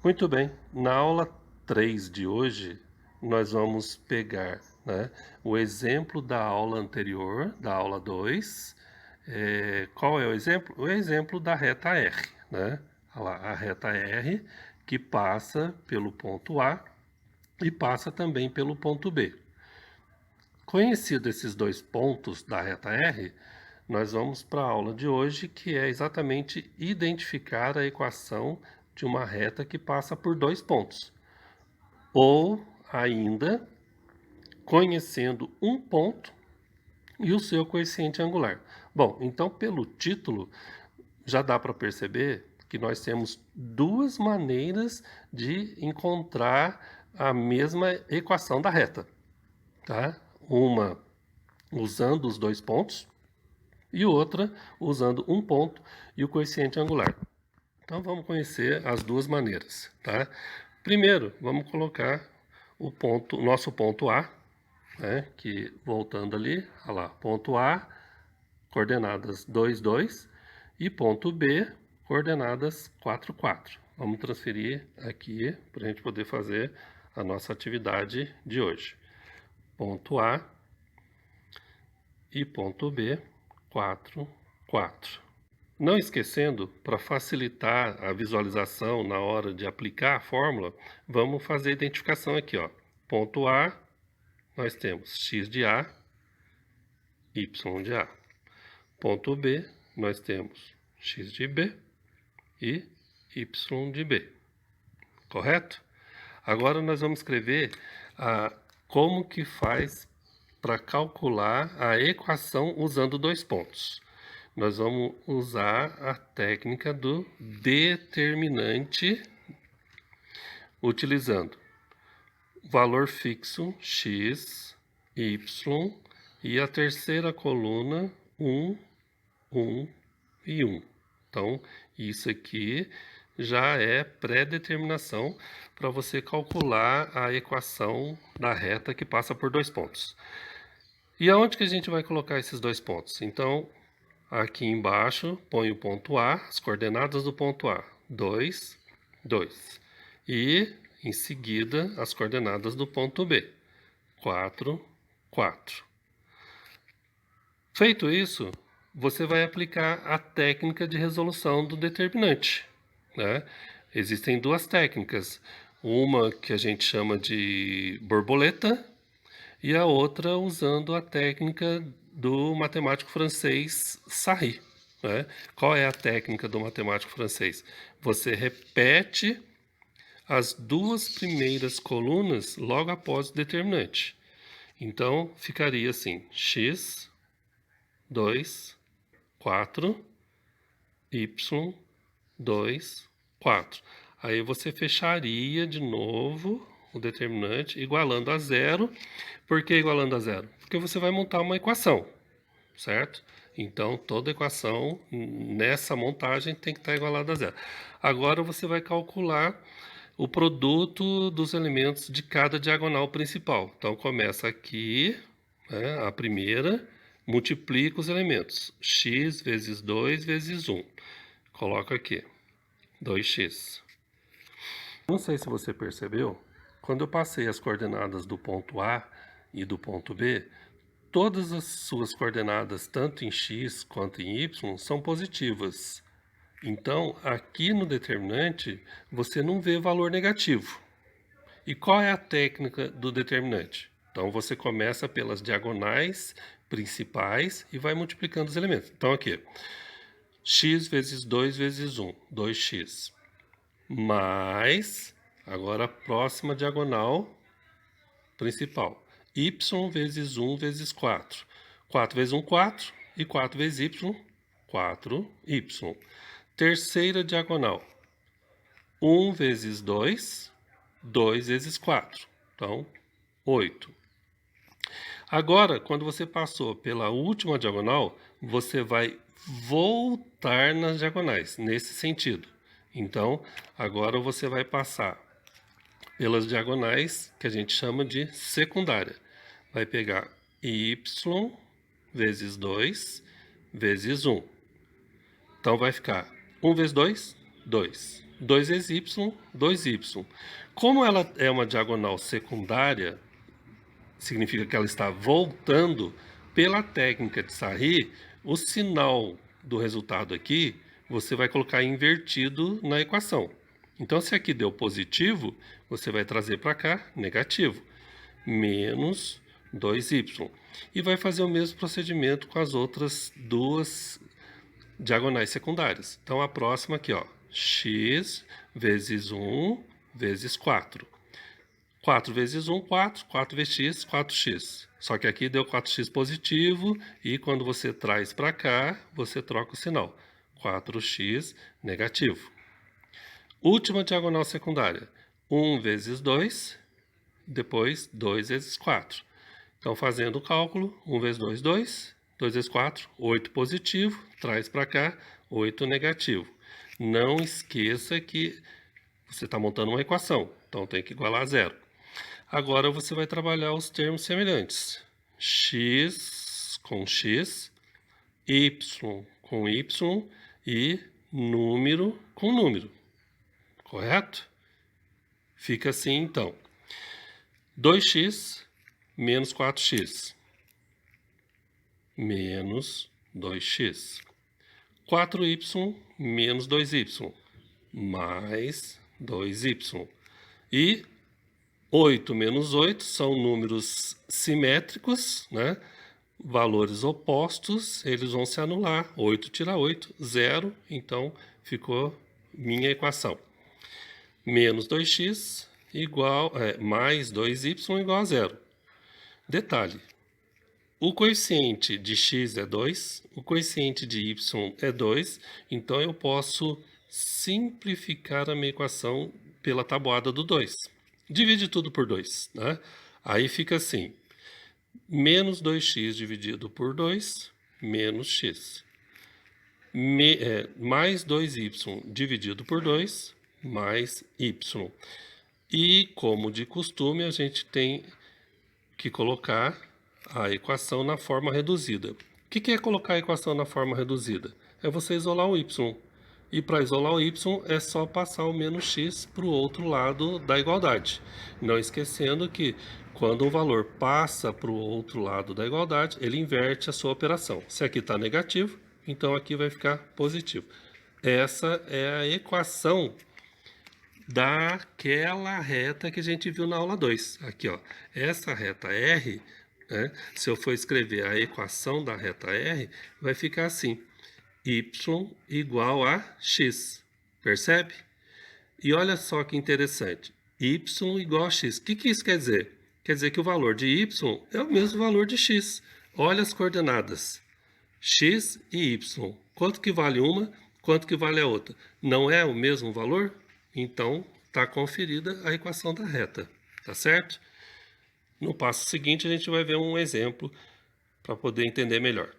Muito bem, na aula 3 de hoje, nós vamos pegar, né, o exemplo da aula anterior, da aula 2. Qual é o exemplo? O exemplo da reta R, né? Olha lá, a reta R que passa pelo ponto A e passa também pelo ponto B. Conhecido esses dois pontos da reta R, nós vamos para a aula de hoje, que é exatamente identificar a equação de uma reta que passa por dois pontos. Ou ainda, conhecendo um ponto e o seu coeficiente angular. Bom, então pelo título já dá para perceber que nós temos duas maneiras de encontrar a mesma equação da reta, tá? Uma usando os dois pontos e outra usando um ponto e o coeficiente angular. Então vamos conhecer as duas maneiras, tá? Primeiro, vamos colocar o nosso ponto A, né? Que voltando ali, olha lá, ponto A, coordenadas 2, 2 e ponto B, coordenadas 4, 4. Vamos transferir aqui para a gente poder fazer a nossa atividade de hoje. Ponto A e ponto B, 4, 4. Não esquecendo, para facilitar a visualização na hora de aplicar a fórmula, vamos fazer a identificação aqui, ó. Ponto A, nós temos x de A, y de A. Ponto B, nós temos x de B e y de B. Correto? Agora nós vamos escrever como que faz para calcular a equação usando dois pontos. Nós vamos usar a técnica do determinante, utilizando valor fixo x, y e a terceira coluna 1, 1 e 1. Então, isso aqui já é pré-determinação para você calcular a equação da reta que passa por dois pontos. E aonde que a gente vai colocar esses dois pontos? Então, aqui embaixo, põe o ponto A, as coordenadas do ponto A, 2, 2. E, em seguida, as coordenadas do ponto B, 4, 4. Feito isso, você vai aplicar a técnica de resolução do determinante, né? Existem duas técnicas, uma que a gente chama de borboleta e a outra usando a técnica do matemático francês Sarry, né? Qual é a técnica do matemático francês? Você repete as duas primeiras colunas logo após o determinante. Então, ficaria assim, x, 2, 4, y, 2, 4. Aí você fecharia de novo o determinante igualando a zero. Por que igualando a zero? Porque você vai montar uma equação, certo? Então, toda equação nessa montagem tem que estar igualada a zero. Agora você vai calcular o produto dos elementos de cada diagonal principal. Então, começa aqui, né, a primeira, multiplica os elementos. X vezes 2 vezes 1. Coloca aqui, 2x. Não sei se você percebeu, quando eu passei as coordenadas do ponto A e do ponto B, todas as suas coordenadas, tanto em x quanto em y, são positivas. Então, aqui no determinante, você não vê valor negativo. E qual é a técnica do determinante? Então, você começa pelas diagonais principais e vai multiplicando os elementos. Então, aqui, x vezes 2 vezes 1, 2x. Mais, agora a próxima diagonal principal, y vezes 1 vezes 4. 4 vezes 1, 4. E 4 vezes y, 4y. Terceira diagonal, 1 vezes 2, 2 vezes 4. Então, 8. Agora, quando você passou pela última diagonal, você vai voltar nas diagonais, nesse sentido. Então, agora você vai passar pelas diagonais que a gente chama de secundária. Vai pegar y vezes 2 vezes 1. Então vai ficar 1 vezes 2, 2. 2 vezes y, 2y. Como ela é uma diagonal secundária, significa que ela está voltando, pela técnica de Sarri, o sinal do resultado aqui, você vai colocar invertido na equação. Então, se aqui deu positivo, você vai trazer para cá negativo, menos 2y. E vai fazer o mesmo procedimento com as outras duas diagonais secundárias. Então, a próxima aqui, ó, x vezes 1 vezes 4. 4 vezes 1, 4. 4 vezes x, 4x. Só que aqui deu 4x positivo e quando você traz para cá, você troca o sinal. 4x negativo. Última diagonal secundária. 1 vezes 2, depois 2 vezes 4. Então, fazendo o cálculo, 1 vezes 2, 2. 2 vezes 4, 8 positivo. Traz para cá, 8 negativo. Não esqueça que você está montando uma equação, então tem que igualar a zero. Agora você vai trabalhar os termos semelhantes. X com x, y com y e número com número. Correto? Fica assim, então. 2x menos 4x. Menos 2x. 4y menos 2y. Mais 2y. E 8 menos 8 são números simétricos, né? Valores opostos, eles vão se anular. 8 tira 8, 0. Então, ficou minha equação. Menos 2x mais 2y igual a 0. Detalhe. O coeficiente de x é 2, o coeficiente de y é 2, então eu posso simplificar a minha equação pela tabuada do 2. Divide tudo por 2, né? Aí fica assim, menos 2x dividido por 2, menos x. Mais 2y dividido por 2, mais y. E, como de costume, a gente tem que colocar a equação na forma reduzida. O que é colocar a equação na forma reduzida? É você isolar o y. E para isolar o y é só passar o menos x para o outro lado da igualdade. Não esquecendo que quando um valor passa para o outro lado da igualdade, ele inverte a sua operação. Se aqui está negativo, então aqui vai ficar positivo. Essa é a equação daquela reta que a gente viu na aula 2. Aqui, ó, essa reta R, né, se eu for escrever a equação da reta R, vai ficar assim, y igual a x, percebe? E olha só que interessante, y igual a x. O que isso quer dizer? Quer dizer que o valor de y é o mesmo valor de x. Olha as coordenadas, x e y. Quanto que vale uma, quanto que vale a outra? Não é o mesmo valor? Então, está conferida a equação da reta, tá certo? No passo seguinte, a gente vai ver um exemplo para poder entender melhor.